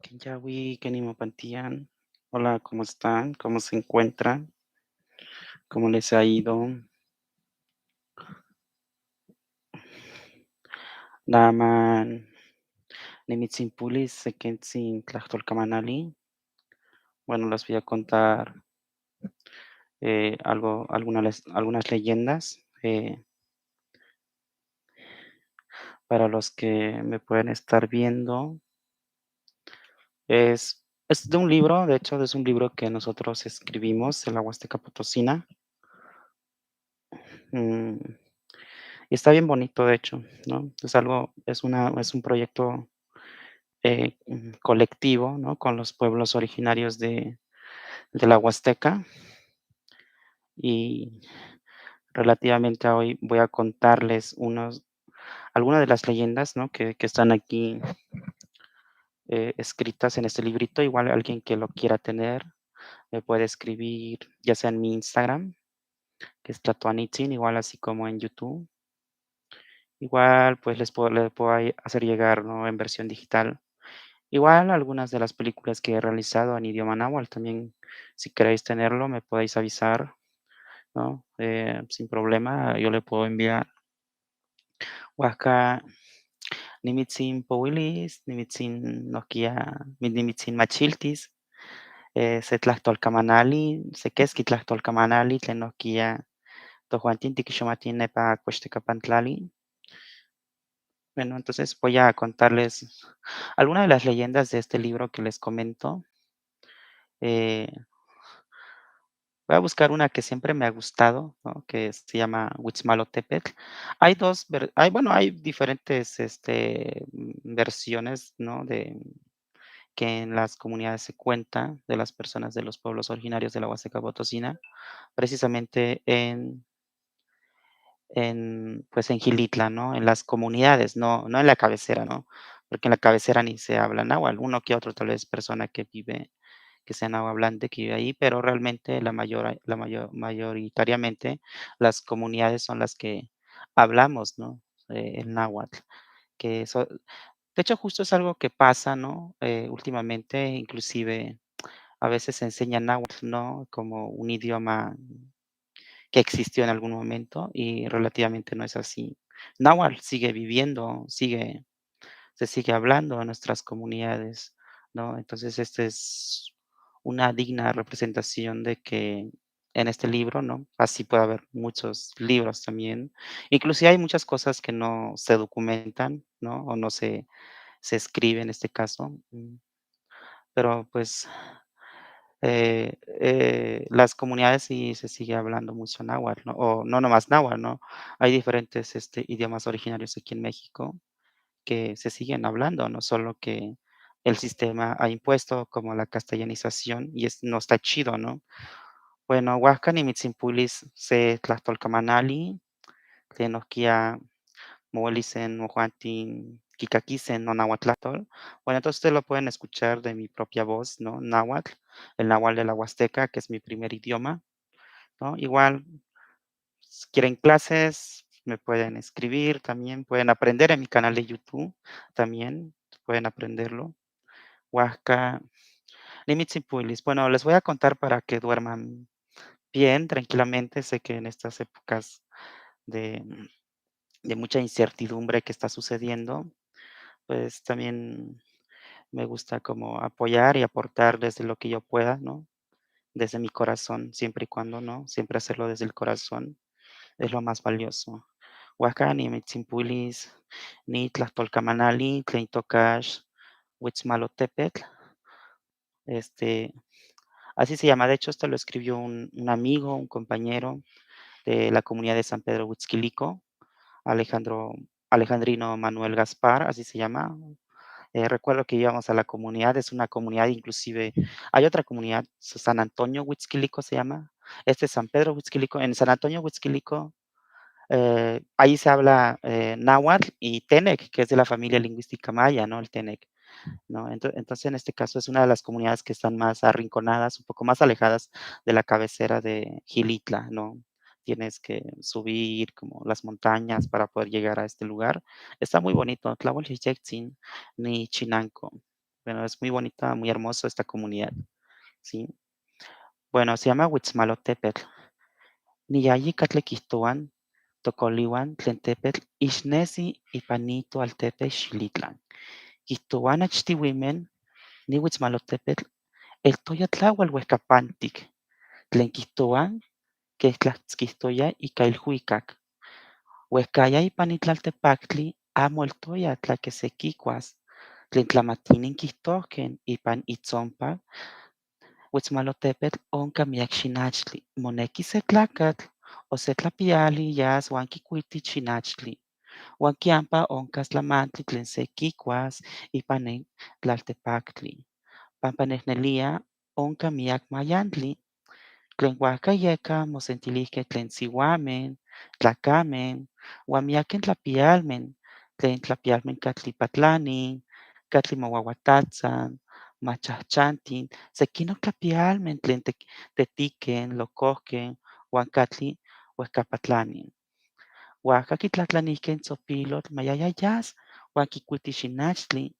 Kinjawi, Kenimapantian. Hola, ¿cómo están? ¿Cómo se encuentran? ¿Cómo les ha ido? Naman Nimitzinpulis, Sekentzin Tlachtolcamanali. Bueno, les voy a contar algunas leyendas para los que me pueden estar viendo. Es de un libro, de hecho, es un libro que nosotros escribimos en la Huasteca Potosina. Mm, y está bien bonito, de hecho, ¿no? Es un proyecto colectivo, ¿no? Con los pueblos originarios de la Huasteca. Y relativamente a hoy voy a contarles algunas de las leyendas, ¿no? Que están aquí escritas en este librito. Igual alguien que lo quiera tener me puede escribir, ya sea en mi Instagram, que es Tlatoanitzin, igual así como en YouTube. Igual, pues le puedo ahí hacer llegar, ¿no? En versión digital. Igual algunas de las películas que he realizado en idioma náhuatl también, si queréis tenerlo, me podéis avisar, ¿no? Sin problema, yo le puedo enviar. Huasca, Nimitzin Powilis, Nimitzin Nokia, Nimitzin Machiltis, Setlastolcamanali, Sequesqui Tlastolcamanali, Tlenoquia, Tojuantin Tiquixomatin Nepa Cuextecapantlali. Bueno, entonces voy a contarles algunas de las leyendas de este libro que les comento. Eh, Voy a buscar una que siempre me ha gustado, ¿no? Que se llama Huitzmalotepetl. Hay diferentes versiones, ¿no? Que en las comunidades se cuenta de las personas de los pueblos originarios de la Huasteca Potosina, precisamente pues en Gilitla, ¿no? En las comunidades, no en la cabecera, ¿no? Porque en la cabecera ni se habla náhuatl, uno que otro tal vez persona que sea nahuablante que vive ahí, pero realmente mayoritariamente las comunidades son las que hablamos, ¿no? El náhuatl, que eso de hecho, justo es algo que pasa, ¿no? Últimamente, inclusive a veces se enseña náhuatl, ¿no? Como un idioma que existió en algún momento y relativamente no es así. Náhuatl sigue viviendo, se sigue hablando en nuestras comunidades, ¿no? Entonces, esta es una digna representación de que en este libro, ¿no? Así puede haber muchos libros también. Inclusive hay muchas cosas que no se documentan, ¿no? O no se escribe en este caso, pero pues las comunidades sí se sigue hablando mucho náhuatl, ¿no? O no nomás náhuatl, ¿no? Hay diferentes idiomas originarios aquí en México que se siguen hablando, ¿no? Solo que el sistema ha impuesto como la castellanización y no está chido, ¿no? Bueno, Huascan y Mitzimpulis se Tlastolcamanali, Tenochtia, Moelicen, Mohuantin, Quicaquisen, no Nahuatl. Bueno, entonces ustedes lo pueden escuchar de mi propia voz, ¿no? Náhuatl, el náhuatl de la Huasteca, que es mi primer idioma, ¿no? Igual, si quieren clases, me pueden escribir también, pueden aprender en mi canal de YouTube, también pueden aprenderlo. Huasca, Limitzipuilis. Bueno, les voy a contar para que duerman bien, tranquilamente. Sé que en estas épocas de, de mucha incertidumbre que está sucediendo, pues también me gusta como apoyar y aportar desde lo que yo pueda, ¿no? Desde mi corazón, siempre y cuando, ¿no? Siempre hacerlo desde el corazón es lo más valioso. Huaca ni Mitzimpuilis, ni Tlastolcamanali, Tleitocash, Huitzmalotepetl, este, así se llama. De hecho, esto lo escribió un amigo, un compañero de la comunidad de San Pedro Huitzquilico, Alejandro, Alejandrino Manuel Gaspar, así se llama. Recuerdo que íbamos a la comunidad, es una comunidad, inclusive hay otra comunidad, San Antonio Huitzquilico se llama. Este es San Pedro Huitzquilico. En San Antonio Huitzquilico, ahí se habla náhuatl y tenec, que es de la familia lingüística maya, ¿no? El tenec, ¿no? Entonces, en este caso es una de las comunidades que están más arrinconadas, un poco más alejadas de la cabecera de Gilitla, ¿no? tienes que subir como las montañas para poder llegar a este lugar. Está muy bonito, Tlahueliltectzin ni Chinanco. Bueno, es muy bonita, muy hermosa esta comunidad, ¿sí? Bueno, se llama Huitzmalotepetl. Niyayi Catlequihtoan, Tocolihuan, Tlentepetl, Ixnesi, Ipanito, Altepe, Xilitlan. Quihtoan achtiuimen, Nihuitzmalotepetl, el Toyatláhual Huescapantic, tlen quihtoa keh tlatzquihtoya ika ilhuicac. Uehcaya ipan itlaltepactli amo eltoya tlaquesequikuas, tlen tlamatinin quihtohqueh ipan itzonpac Huitzmalotepetl onca miac xinachtli. Moneki se tlacatl o se tlapiali yas uan quikuiti xinachtli. Uan kiampa oncas tlamantli tlen se quikuas ipan nin tlaltepactli. Pampa nehnelia onca miac mayantli. Tlen uahca yeka mosentilihqueh tlen siuameh, tlacameh, uan miakeh tlapialmeh, tlen tlapialmeh catli patlanih, catli mouauatatzah, machahchantih, sequinoc tlapialmeh tlen tetiqueh, locohqueh, uan catli uehcapatlanih. Uahca quitlahtlanihqueh in tzopilotl mayayayas uan quikuiti xinachtli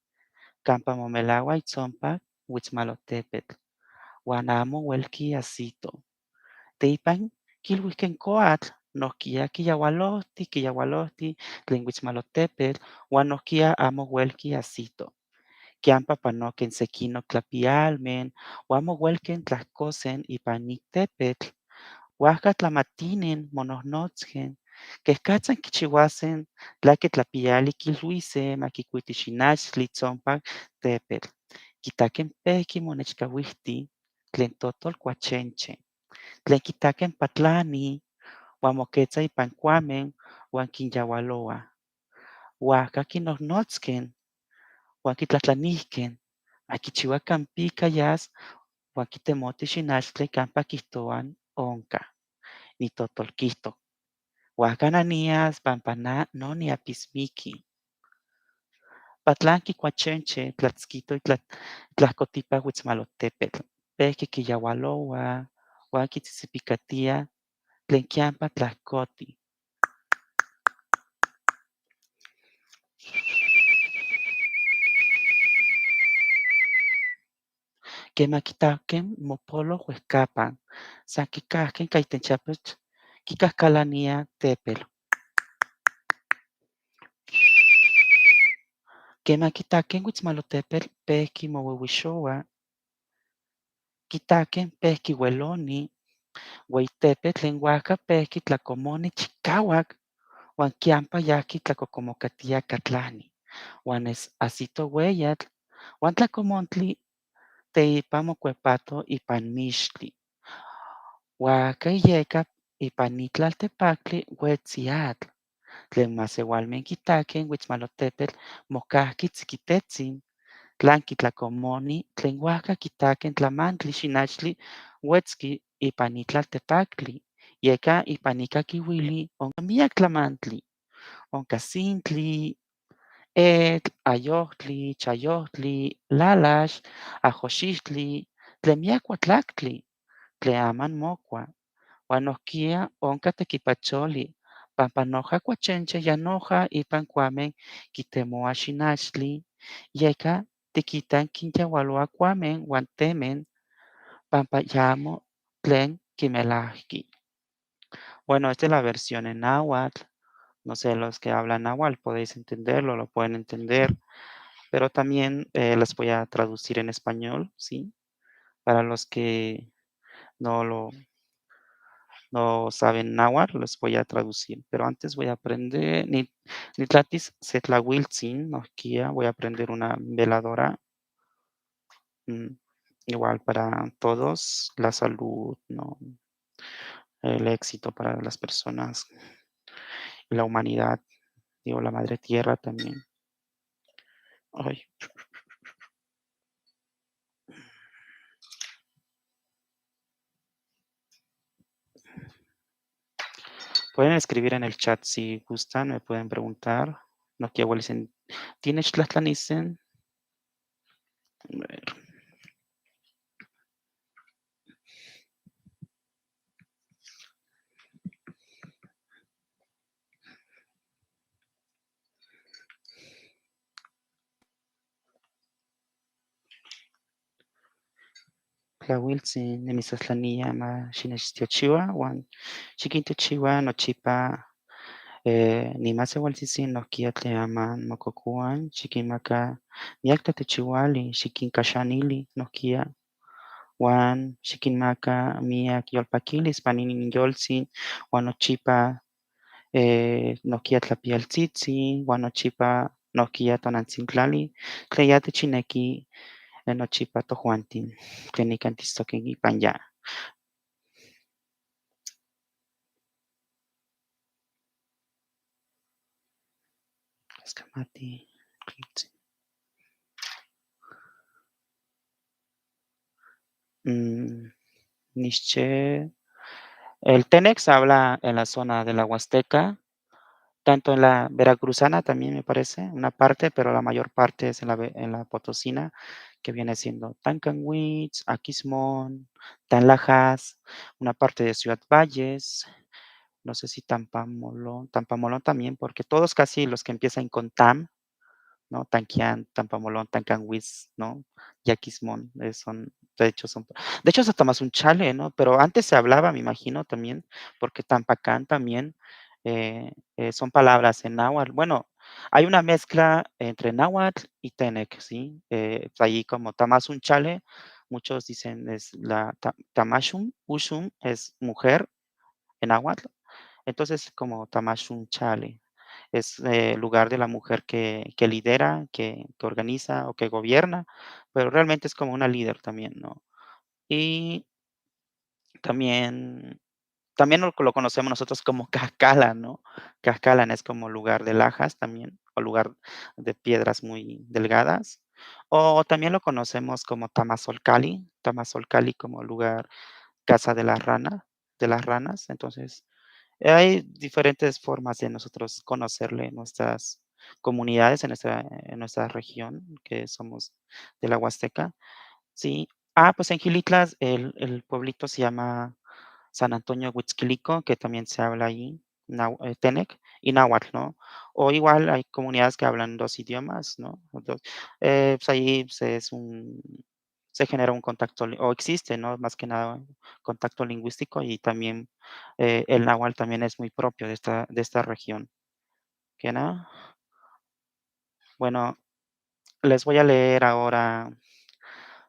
campa momelaua itzonpac Huitzmalotepetl, uan amo uelqui ajsito. Teipan quiluihqueh in coatl, nohquia quiyaualohtih tlen Huitzmalotepetl uan nohquia amo uelqui ajsito. Kiampa panoqueh sequinoc tlapialmeh uan mouelqueh tlahcoseh ipan nin tepetl. Uahca tlamatinin monohnotzqueh queh catzeh quichiuaseh tlaqui tlapiali quiluiseh maquikuiti xinachtli itzonpac tepetl. Quitaqueh pehqui monechcauihtih tlen totol cuachenche, tlen quitaqueh patlanih uan moquetzah ipan cuameh uan quinyaualoah. Uahca quinohnotzqueh uan quitlahtlanihqueh ma quichiuacan picayas uan quitemotih xinachtli campa quihtoua onca, nitotolquihtoc. Uahca nanias pampa no niapismiqui. Patlanqui cuachenche tlatzquito tlahcotipa Huitzmalotepetl. Pehqui quiyaualoa uan quitzitzipicatia tlen kiampa tlahcotih. Quemah quitaqueh mopoloh uehcapan, san quicahqueh ica itenchapech quicahcalaniah tepetl. Quemah quitaqueh Huitzmalotepetl pehqui mouiuixoua, quitaqueh pehqui ueloni, ueyi tepetl tlen uahca pehqui tlacomoni chicauac uan kiampa yahqui tlacocomocatia catlani, uan ajsito ueyatl uan tlacomontli teipa mocuepato ipan mixtli. Uahca iyecah ipan nin tlaltepactli uetzi atl, tlen maseualmeh quitaqueh Huitzmalotepetl mocahqui tziquitetzin, tlanqui tlacomoni tlen uahca quitaqueh tlamantli xinachtli uetzqui ipan nin tlaltepactli, yeca ipan nica quiuili onca miac tlamantli, onca sintli, etl, ayohtli, chayohtli, lalax, ajoxihtli, tlen miac uatlactli tlen aman mocua, uan nohquia onca tequipacholi, pampa noja cuachenche ya noja ipan cuameh quitemoa xinachtli, yeca tiquitah quinyaualoa cuameh uan temeh pampa yamo tlen quimelahqui. Bueno, esta es la versión en náhuatl. No sé, los que hablan náhuatl podéis entenderlo, lo pueden entender, pero también les voy a traducir en español, ¿sí? Para los que no lo no saben náhuatl, les voy a traducir, pero antes voy a aprender Nitlatis setlahuiltzin nohquia, voy a aprender una veladora, igual para todos, la salud, ¿no? El éxito para las personas y la humanidad, digo, la madre tierra también. Ay, pueden escribir en el chat si gustan, me pueden preguntar. Nohquia uelicen ¿tienes tlahtlanicen? A ver. Tlauiltzin nimitztlania xinechitiochiua uan xikintochiua nochipa nimasewaltzitzi nohkia tlen aman mokokoan xikinmaka miak tlatiochiuali, xikinkaxanili nohkia uan xikinmaka miak yolpakilis ipan ininyoltzin uan nochipa nohkia tlapialtzitzi uan nochipa nohkia tonantzintlali tlen ya techineki nochipa tojuantin tlen nikan tiitztokej ipan ya. Iskamati Nixche el Tenex habla en la zona de la Huasteca, tanto en la veracruzana también me parece, una parte, pero la mayor parte es en la potosina, que viene siendo Tancanwitz, Aquismón, Tanlajas, una parte de Ciudad Valles, no sé si Tampamolón también, porque todos casi los que empiezan con Tam, ¿no? Tanquián, Tampamolón, Tancanwitz, ¿no? Yaquismón, de hecho, es hasta más un chale, ¿no? Pero antes se hablaba, me imagino, también, porque Tampacán también son palabras en náhuatl. Bueno, hay una mezcla entre náhuatl y tenec, ¿sí? Ahí como Tamazunchale, muchos dicen es Tamashum, Ushum es mujer en náhuatl, entonces como Tamashunchale es lugar de la mujer que lidera, que organiza o que gobierna, pero realmente es como una líder también, ¿no? Y también también lo conocemos nosotros como Cascalan, ¿no? Cascalan es como lugar de lajas también, o lugar de piedras muy delgadas, o también lo conocemos como Tamazolcali como lugar, casa de las ranas. Entonces, hay diferentes formas de nosotros conocerle nuestras comunidades en nuestra región, que somos de la Huasteca, ¿sí? Pues en Gilitlas el pueblito se llama San Antonio Huitzquilico, que también se habla ahí, Tenec y náhuatl, ¿no? O igual hay comunidades que hablan 2 idiomas, ¿no? Pues ahí se genera un contacto, o existe, ¿no? Más que nada un contacto lingüístico y también el náhuatl también es muy propio de esta región. ¿Qué no? Bueno, les voy a leer ahora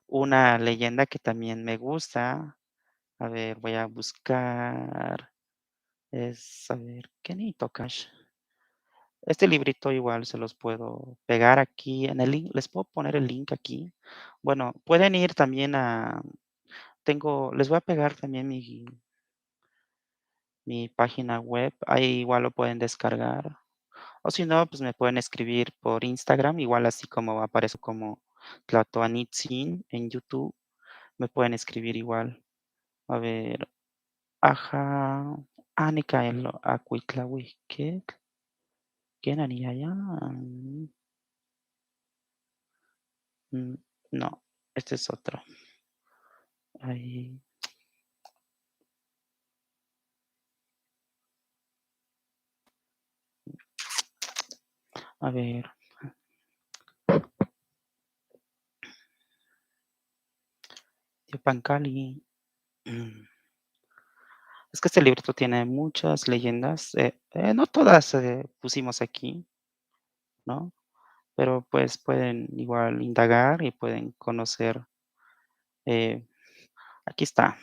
una leyenda que también me gusta. A ver, voy a buscar. A ver, ¿qué necesito, Cash? Este librito igual se los puedo pegar aquí en el link. Les puedo poner el link aquí. Bueno, pueden ir también les voy a pegar también mi página web. Ahí igual lo pueden descargar. O si no, pues me pueden escribir por Instagram, igual así como aparezco como Tlatoanitzin en YouTube. Me pueden escribir igual. A ver, ajá. Nicaelo, Acuitlahuiquet. ¿Quién haría allá? Mm, no, este es otro. Ahí, a ver, Teopancali. Mm, Es que este librito tiene muchas leyendas. No todas pusimos aquí, ¿no? Pero pues pueden igual indagar y pueden conocer. eh, Aquí está.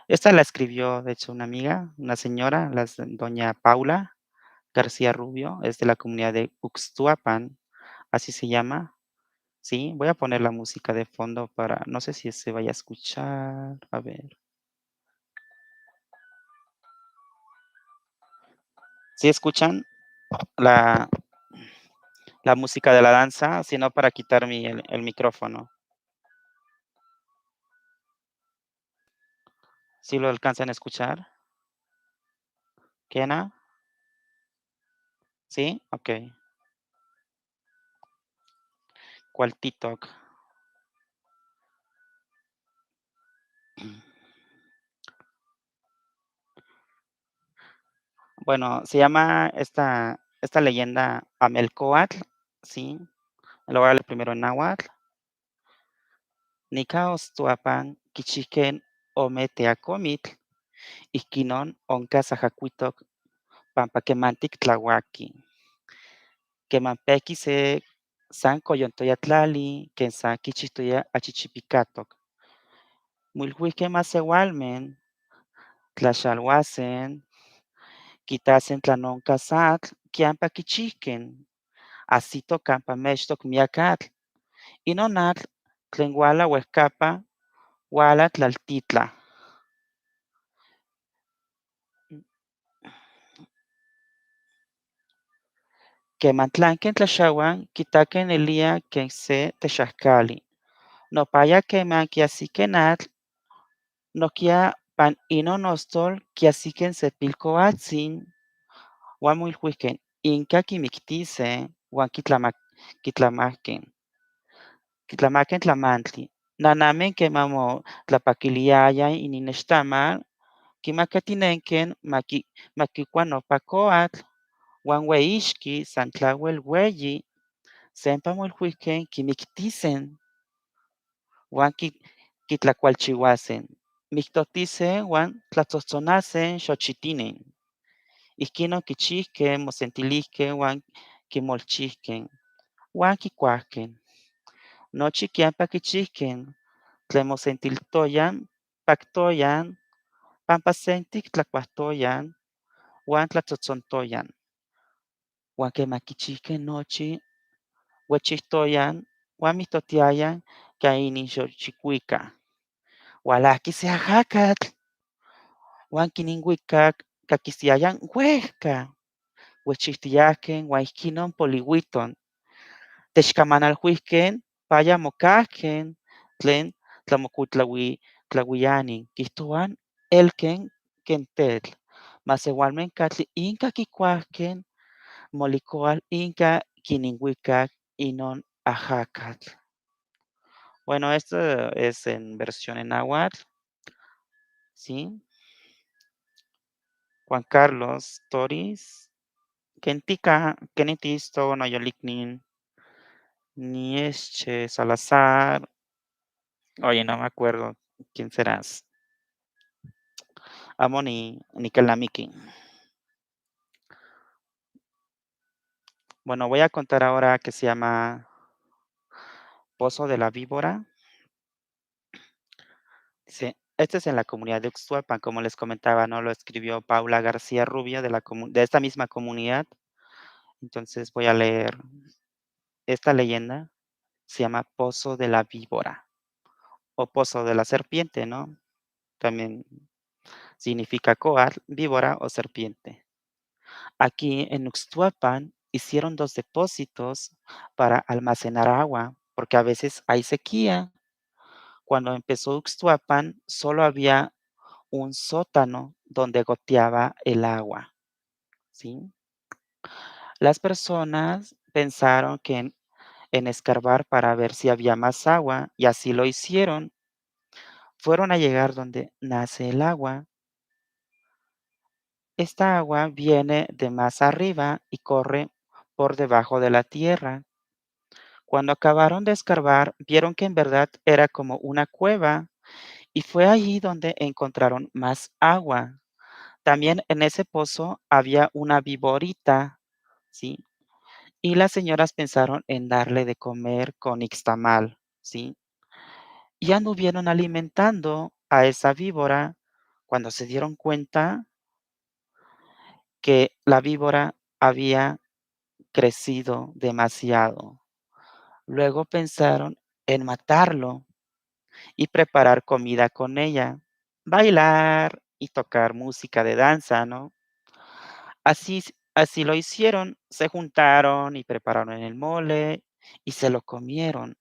Esta la escribió, de hecho, una amiga, una señora, doña Paula García Rubio, es de la comunidad de Uxtuapan, así se llama. Sí, voy a poner la música de fondo no sé si se vaya a escuchar, a ver. ¿Sí escuchan la, la música de la danza? Sino para quitar el micrófono. ¿Sí lo alcanzan a escuchar? ¿Kena? ¿Sí? Ok. ¿Cuál TikTok? Bueno, se llama esta leyenda Amelcoatl, ¿sí? Lo voy a leer primero en náhuatl. nika ostuapan kichihken ome teacomitl, ihkinon onkaj sajakuitok panpa kemantik tlauaki. Keman pehki se san koyontoya tlali, ken san kichihtoya achichipikatok. Moilhuihkeh maseualmeh tlaxaluasen, kitasen tlan onka satl kiampa kichihken, ajsitok kampa mextok miak atl. Inon atl tlen uala uehkapa, uala tlaltitlah. Keman tlankeh tlaxauan, kitakeh nelia ken se texahkali. Nopaya keman kiahsikeh n atl, nohkia pan inon ostol kiahsikeh se pilkoatzin uan moilhuihkeh inka kimiktiseh uan kitlamahkeh tlamantli. Nanameh keman motlapakiliayah ininnextamal, kimakatinenken makikua nopa koatl uan ueixki san tlauel ueyi, sempa moilhuihkeh kimiktiseh uan kitlakualchiuaseh, mihtotiseh uan tlatzotzonaseh xochitinin. Ihquinon kichihkeh, mosentilihkeh uan kimolchihkeh uan kikuahkeh. Nochi kiampa kichihkeh tlen mosentiltoyan, paktoyan, panpa sentik tlakuahtoyan uan tlatzotzontoyan. Uan keman kichihkeh nochi, uechihtoyan uan mihtotiayah ka ininxochikuikah. Ualahki se ajakatl uan kininhuicac kakisiayan uehca, uechihtiayahkeh uan ihquinon poliuiton. Techcamanalhuihqueh paya mocahqueh tlen tlamocuitlauiani, quihtoua elqueh ken tetl. Maseualmeh catli inca quicuahqueh molicoal inca quininhuicac inon ajacatl. Bueno, esto es en versión en náhuatl, ¿sí? Juan Carlos Toris, ken tika, ken itisto noyoliknin, Niesche Salazar, oye, no me acuerdo quién serás. Amo ni Kelnamiki. Bueno, voy a contar ahora que se llama Pozo de la Víbora. Dice, este es en la comunidad de Uxtuapan, como les comentaba, ¿no? Lo escribió Paula García Rubio de esta misma comunidad. Entonces voy a leer esta leyenda. Se llama Pozo de la Víbora o Pozo de la Serpiente, ¿no? También significa coal, víbora o serpiente. Aquí en Uxtuapan hicieron 2 depósitos para almacenar agua, porque a veces hay sequía. Cuando empezó Uxtuapan, solo había un sótano donde goteaba el agua, ¿sí? Las personas pensaron que en escarbar para ver si había más agua, y así lo hicieron. Fueron a llegar donde nace el agua. Esta agua viene de más arriba y corre por debajo de la tierra. Cuando acabaron de escarbar, vieron que en verdad era como una cueva, y fue allí donde encontraron más agua. También en ese pozo había una viborita, ¿sí? Y las señoras pensaron en darle de comer con ixtamal, ¿sí? Y anduvieron alimentando a esa víbora cuando se dieron cuenta que la víbora había crecido demasiado. Luego pensaron en matarlo y preparar comida con ella, bailar y tocar música de danza, ¿no? Así lo hicieron, se juntaron y prepararon el mole y se lo comieron.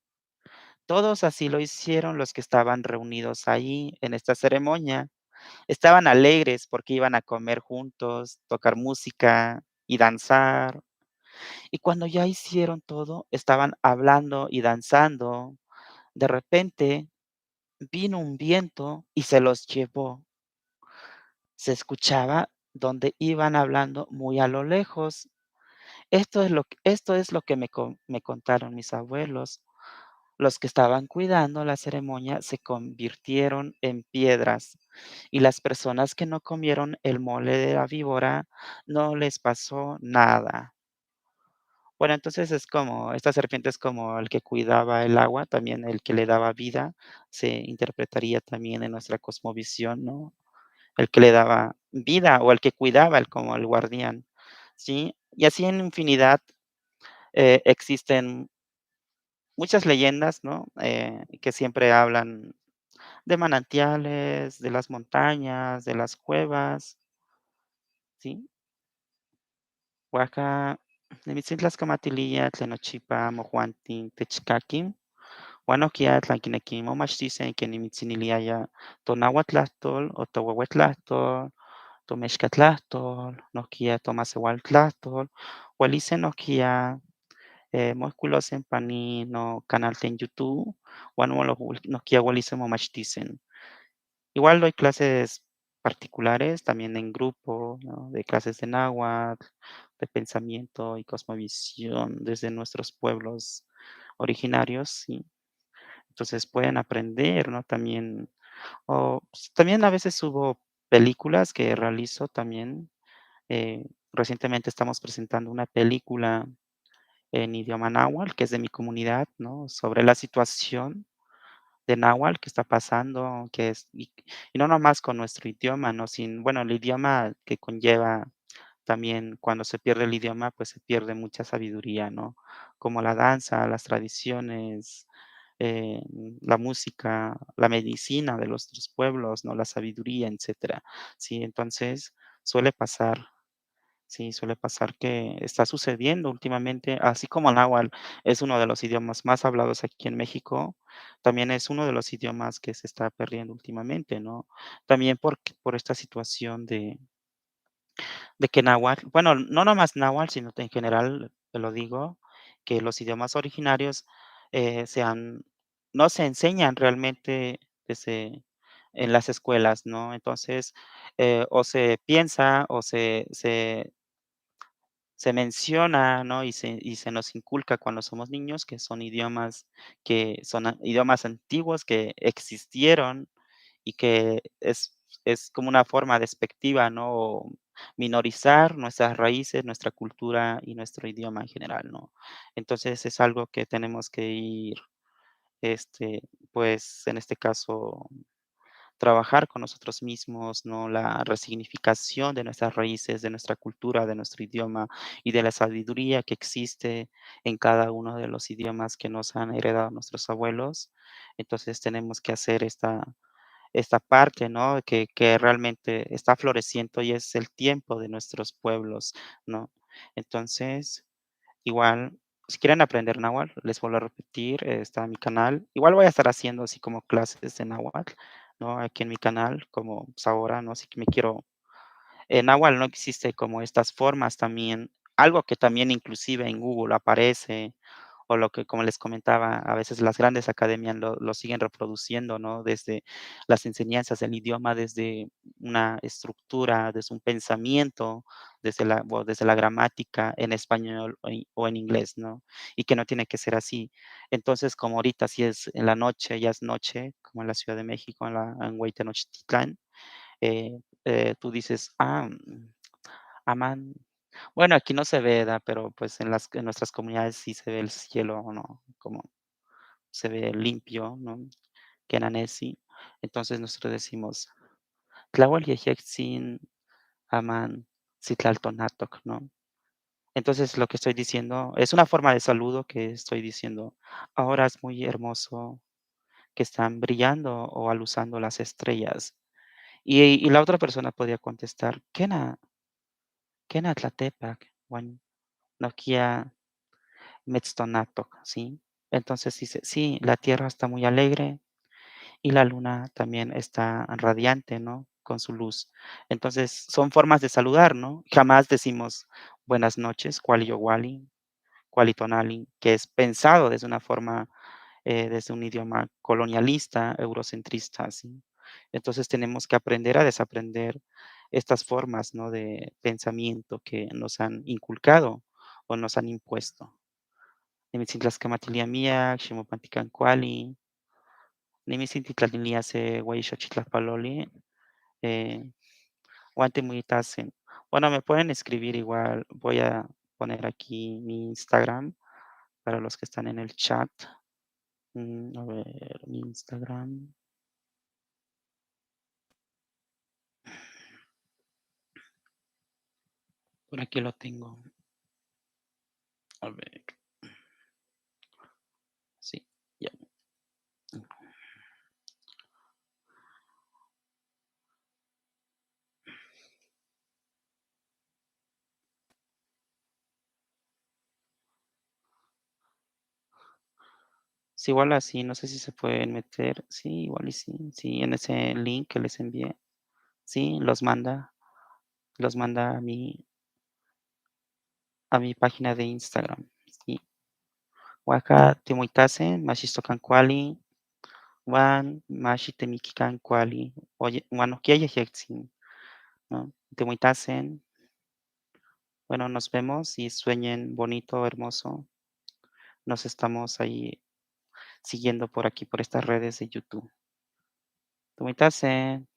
Todos así lo hicieron los que estaban reunidos ahí en esta ceremonia. Estaban alegres porque iban a comer juntos, tocar música y danzar. Y cuando ya hicieron todo, estaban hablando y danzando. De repente vino un viento y se los llevó. Se escuchaba donde iban hablando muy a lo lejos. Esto es lo que me contaron mis abuelos. los que estaban cuidando la ceremonia se convirtieron en piedras, y las personas que no comieron el mole de la víbora no les pasó nada. Bueno, entonces es como esta serpiente es como el que cuidaba el agua, también el que le daba vida, se interpretaría también en nuestra cosmovisión, ¿no? El que le daba vida o el que cuidaba, el como el guardián, ¿sí? Y así en infinidad, existen muchas leyendas, ¿no? Que siempre hablan de manantiales, de las montañas, de las cuevas, ¿sí? Oaxaca, Nemitzintlascamatiliya, Tlenochipa, Mohuantin, Techcaquin, Huanoquia, Tlanquinequin, Momachtisen, Quenimitziniliaya, Tonahuatlahtol, o Tohuehuetlahtol, Tomexcatlahtol, Nohquia, Tomaseualtlahtol, Ualice Nohquia, Mohculosen Panin, no Canalten YouTube, Huanuolo Nohquia, Ualice Momachtisen. Igual doy clases particulares, también en grupo, ¿no? De clases de náhuatl, de pensamiento y cosmovisión desde nuestros pueblos originarios, sí. Entonces pueden aprender, ¿no? También, o también a veces subo películas que realizo también. Recientemente estamos presentando una película en idioma náhuatl, que es de mi comunidad, ¿no? Sobre la situación de náhuatl que está pasando, que es y no nomás con nuestro idioma, ¿no? Sin bueno, el idioma que conlleva también cuando se pierde el idioma, pues se pierde mucha sabiduría, ¿no? Como la danza, las tradiciones, la música, la medicina de los otros pueblos, ¿no? La sabiduría, etcétera. Sí, entonces suele pasar. Sí, suele pasar que está sucediendo últimamente, así como el náhuatl es uno de los idiomas más hablados aquí en México, también es uno de los idiomas que se está perdiendo últimamente, ¿no? También por esta situación de que náhuatl, bueno, no nomás náhuatl, sino en general, te lo digo, que los idiomas originarios se han, no se enseñan realmente desde en las escuelas, ¿no? Entonces, o se piensa o se menciona, ¿no? Y se nos inculca cuando somos niños que son idiomas idiomas antiguos que existieron y que es como una forma despectiva, ¿no? O minorizar nuestras raíces, nuestra cultura y nuestro idioma en general, ¿no? Entonces, es algo que tenemos que ir, pues, en este caso trabajar con nosotros mismos, ¿no? La resignificación de nuestras raíces, de nuestra cultura, de nuestro idioma y de la sabiduría que existe en cada uno de los idiomas que nos han heredado nuestros abuelos. Entonces tenemos que hacer esta parte, ¿no? Que realmente está floreciendo y es el tiempo de nuestros pueblos, ¿no? Entonces, igual, si quieren aprender náhuatl, les vuelvo a repetir, está mi canal. Igual voy a estar haciendo así como clases de náhuatl, ¿no? Aquí en mi canal, como pues ahora, ¿no? Así que me quiero en náhuatl no existe como estas formas también, algo que también inclusive en Google aparece, o lo que, como les comentaba, a veces las grandes academias lo siguen reproduciendo, ¿no? Desde las enseñanzas del idioma, desde una estructura, desde un pensamiento, desde la gramática en español o en inglés, ¿no? Y que no tiene que ser así. Entonces, como ahorita si es en la noche, ya es noche, como en la Ciudad de México, en Hueytenochtitlán, tú dices: Amán. Bueno, aquí no se ve, ¿verdad? Pero, pues, en nuestras comunidades sí se ve el cielo, ¿no? Como se ve limpio, ¿no? Kenanesi. Entonces, nosotros decimos: "Tlahual yejexin aman sitlaltonatoc", ¿no? Entonces, lo que estoy diciendo es una forma de saludo que estoy diciendo: "Ahora es muy hermoso que están brillando o aluzando las estrellas". Y la otra persona podría contestar: "Kena tlatepac uan nohkia metztonatoc", ¿sí? Entonces dice: "Sí, la tierra está muy alegre y la luna también está radiante, ¿no? Con su luz". Entonces, son formas de saludar, ¿no? Jamás decimos buenas noches, kuali-youali, kuali-tonali, que es pensado desde una forma, desde un idioma colonialista, eurocentrista, ¿sí? Entonces, tenemos que aprender a desaprender estas formas, ¿no? De pensamiento que nos han inculcado o nos han impuesto. Nimitzintlascamatiliamiac, ximopantican cuali, nimitzintitlaniliase ueyixochitlapaloli, eh, uan timuitasen. Bueno, me pueden escribir igual, voy a poner aquí mi Instagram para los que están en el chat. A ver, mi Instagram. Por aquí lo tengo. A ver, sí, ya. Sí, igual así, no sé si se pueden meter. Sí, igual y sí. Sí, en ese link que les envié. Sí, los manda a mi página de Instagram. Sí. Waka timuitasen, maxistocan kuali, wan maxitemikikan kuali, oye, wan okiayejyektzin, ¿no? Timuitasen, bueno, nos vemos y sueñen bonito, hermoso. Nos estamos ahí siguiendo por aquí, por estas redes de YouTube. Timuitasen.